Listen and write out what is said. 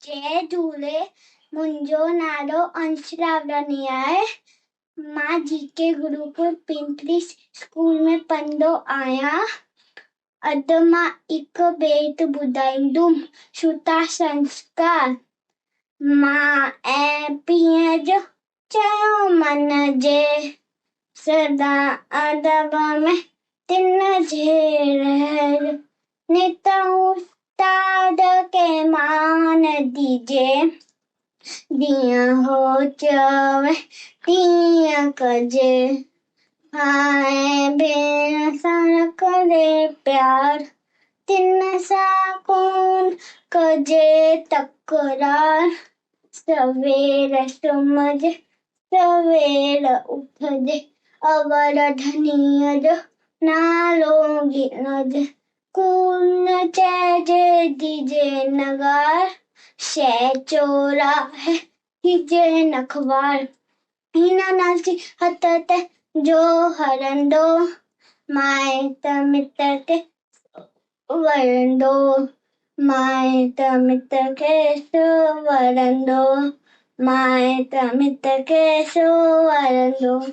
जय झूले, मुंहिंजो नालो अंश रावलानी आहे। मां जीके गुरुकुल पिंपरी स्कूल में पढ़ंदो आहियां। अॼु मां हिकु बेत ॿुधाईंदुमि, श्रुता संस्कार। मां ऐं पीअ जो चयो मन जे, सदा अदब में तिन जे रहर, नित उस्ताद के मान दीजे, दिया हो चवे तीअं कजे, भाई भेण सां करे प्यार, तिन सां कोन कजे तकरार, सवेर सुम्हजे सवेर उथजे, अवर धनीअ जो नालो गिणजे, कून चइजे दीजे नगार, शह चोराहे हिजे नखवार, हिन नासी हथ ते जो हरंदो, माइट मिट के वरंदो, माइट मिट के वरंदो, माइट मिट के वरंदो।